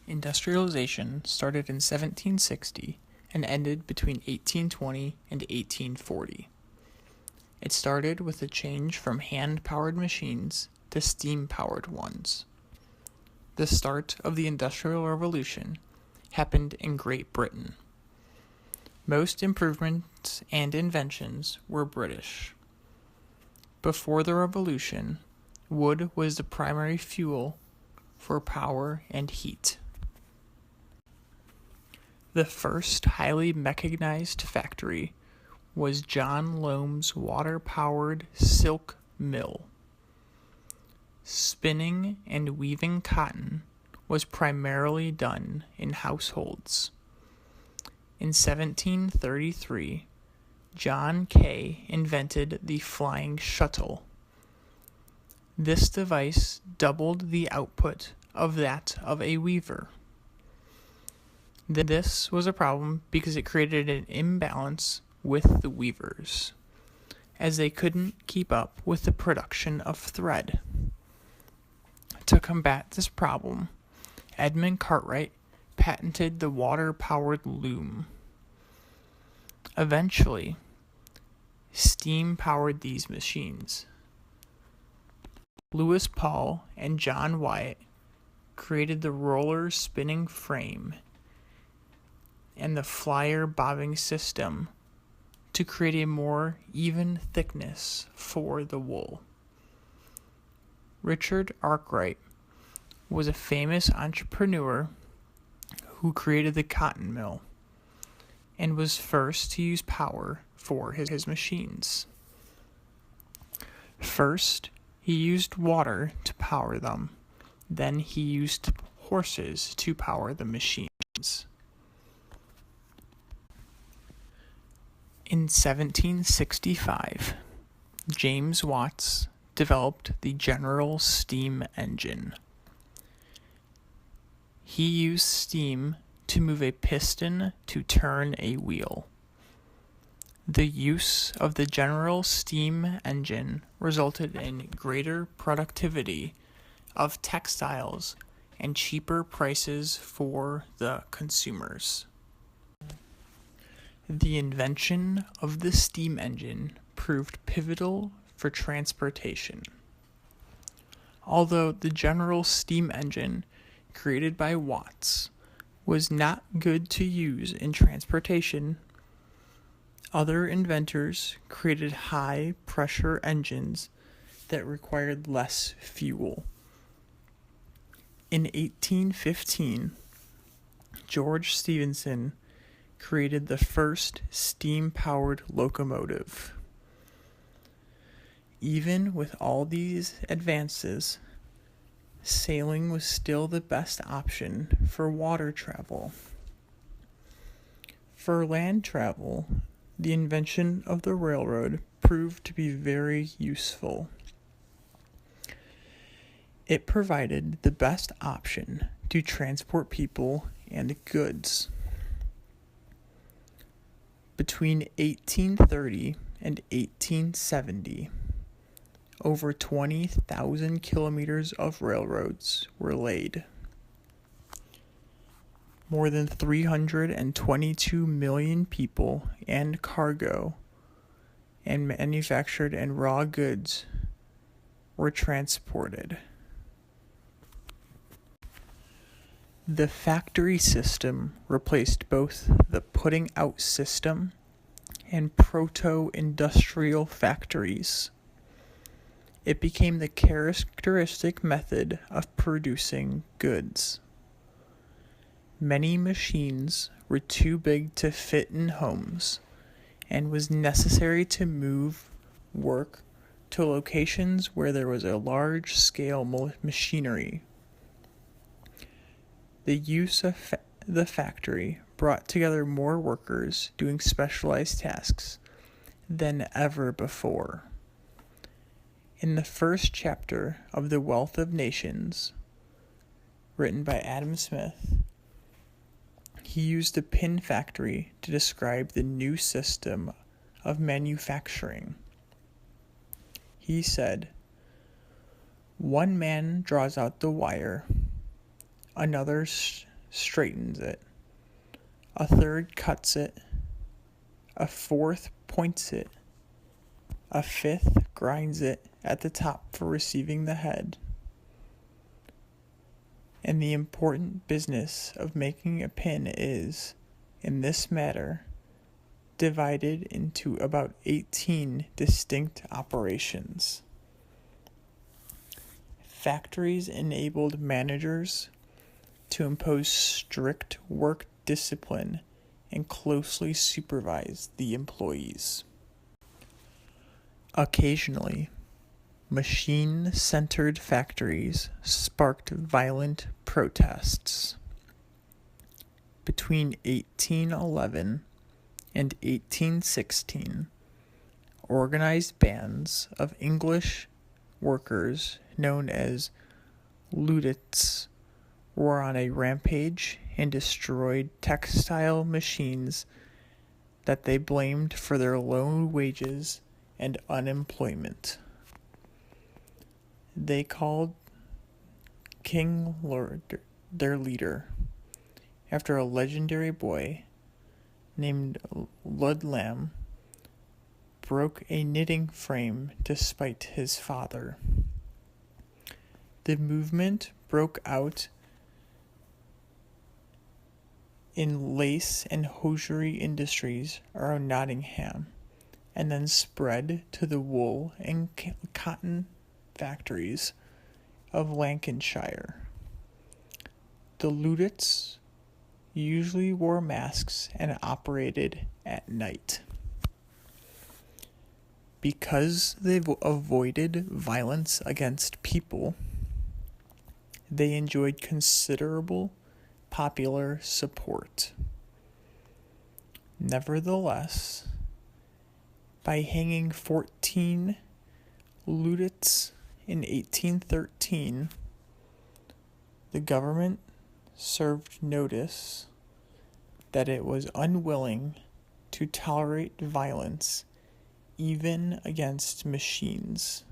Industrialization started in 1760 and ended between 1820 and 1840. It started with a change from hand-powered machines to steam-powered ones. The start of the Industrial Revolution happened in Great Britain. Most improvements and inventions were British. Before the Revolution, wood was the primary fuel for power and heat. The first highly mechanized factory was John Loam's water-powered silk mill. Spinning and weaving cotton was primarily done in households. In 1733, John Kay invented the flying shuttle. This device doubled the output of that of a weaver. This was a problem because it created an imbalance with the weavers, as they couldn't keep up with the production of thread. To combat this problem, Edmund Cartwright patented the water-powered loom. Eventually, steam powered these machines. Lewis Paul and John Wyatt created the roller spinning frame and the flyer bobbing system to create a more even thickness for the wool. Richard Arkwright was a famous entrepreneur who created the cotton mill and was first to use power for his machines. First, he used water to power them. Then he used horses to power the machines. In 1765, James Watt developed the General Steam Engine. He used steam to move a piston to turn a wheel. The use of the General Steam Engine resulted in greater productivity of textiles and cheaper prices for the consumers. The invention of the steam engine proved pivotal for transportation. Although the General Steam Engine, created by Watts, was not good to use in transportation, other inventors created high-pressure engines that required less fuel. In 1815, George Stephenson created the first steam-powered locomotive. Even with all these advances, sailing was still the best option for water travel. For land travel, the invention of the railroad proved to be very useful. It provided the best option to transport people and goods. Between 1830 and 1870, over 20,000 kilometers of railroads were laid. More than 322 million people and cargo and manufactured and raw goods were transported. The factory system replaced both the putting out system and proto-industrial factories. It became the characteristic method of producing goods. Many machines were too big to fit in homes and was necessary to move work to locations where there was a large-scale machinery. The use of the factory brought together more workers doing specialized tasks than ever before. In the first chapter of The Wealth of Nations, written by Adam Smith, he used a pin factory to describe the new system of manufacturing. He said, "One man draws out the wire, another straightens it, a third cuts it, a fourth points it, a fifth grinds it at the top for receiving the head. And the important business of making a pin is, in this matter, divided into about 18 distinct operations. Factories enabled managers to impose strict work discipline and closely supervise the employees. Occasionally, machine-centered factories sparked violent protests. Between 1811 and 1816, organized bands of English workers known as Luddites were on a rampage and destroyed textile machines that they blamed for their low wages and unemployment. They called King Lord their leader, after a legendary boy named Ludlam broke a knitting frame to spite his father. The movement broke out in lace and hosiery industries around Nottingham, and then spread to the wool and cotton factories of Lancashire. The Luddites usually wore masks and operated at night. Because they avoided violence against people, they enjoyed considerable popular support. Nevertheless, by hanging 14 Luddites in 1813, the government served notice that it was unwilling to tolerate violence even against machines.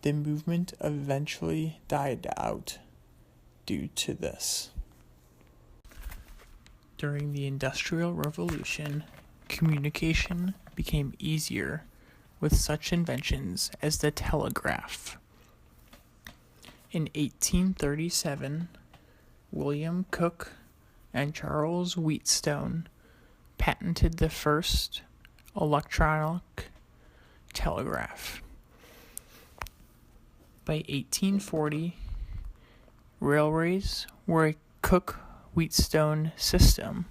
The movement eventually died out due to this. During the Industrial Revolution, communication became easier with such inventions as the telegraph. In 1837, William Cooke and Charles Wheatstone patented the first electronic telegraph. By 1840, railways were a Cooke-Wheatstone system,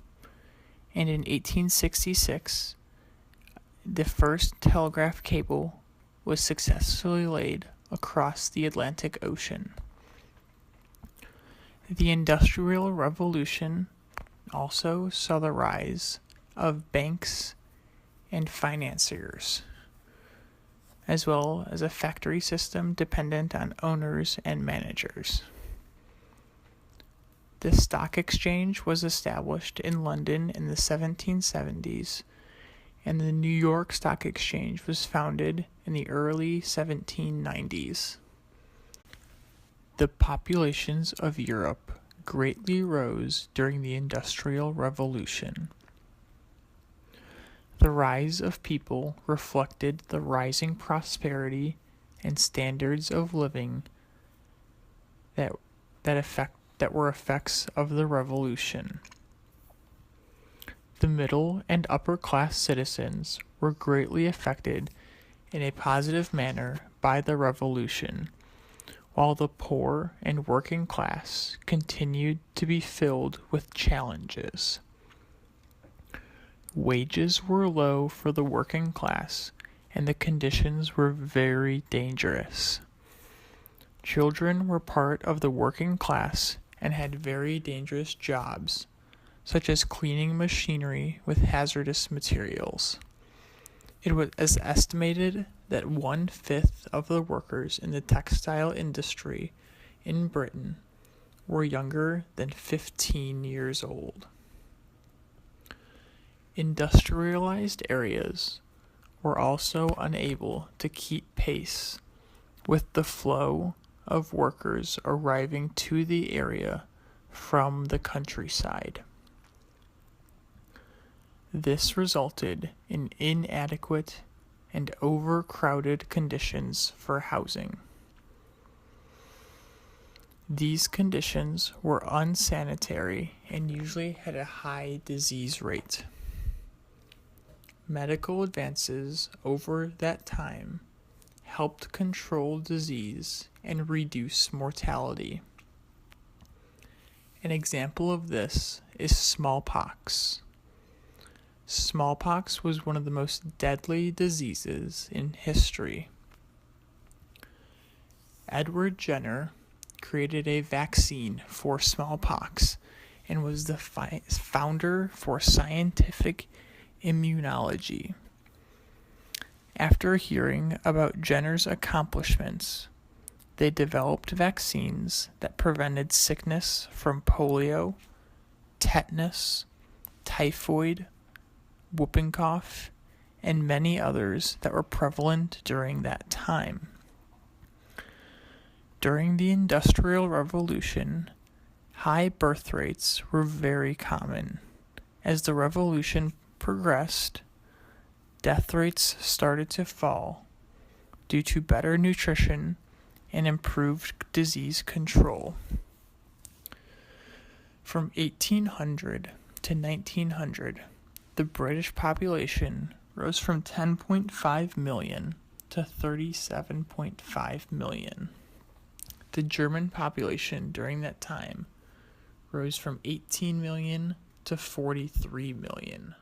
and in 1866, the first telegraph cable was successfully laid across the Atlantic Ocean. The Industrial Revolution also saw the rise of banks and financiers, as well as a factory system dependent on owners and managers. The stock exchange was established in London in the 1770s, and the New York Stock Exchange was founded in the early 1790s. The populations of Europe greatly rose during the Industrial Revolution. The rise of people reflected the rising prosperity and standards of living that were effects of the revolution. The middle and upper class citizens were greatly affected in a positive manner by the revolution, while the poor and working class continued to be filled with challenges. Wages were low for the working class, and the conditions were very dangerous. Children were part of the working class and had very dangerous jobs, such as cleaning machinery with hazardous materials. It was estimated that 1/5 of the workers in the textile industry in Britain were younger than 15 years old. Industrialized areas were also unable to keep pace with the flow of workers arriving to the area from the countryside. This resulted in inadequate and overcrowded conditions for housing. These conditions were unsanitary and usually had a high disease rate. Medical advances over that time helped control disease and reduce mortality. An example of this is smallpox. Smallpox was one of the most deadly diseases in history. Edward Jenner created a vaccine for smallpox and was the founder for scientific immunology. After hearing about Jenner's accomplishments, they developed vaccines that prevented sickness from polio, tetanus, typhoid, whooping cough, and many others that were prevalent during that time. During the Industrial Revolution, high birth rates were very common. As the revolution progressed, death rates started to fall due to better nutrition and improved disease control. From 1800 to 1900, the British population rose from 10.5 million to 37.5 million. The German population during that time rose from 18 million to 43 million.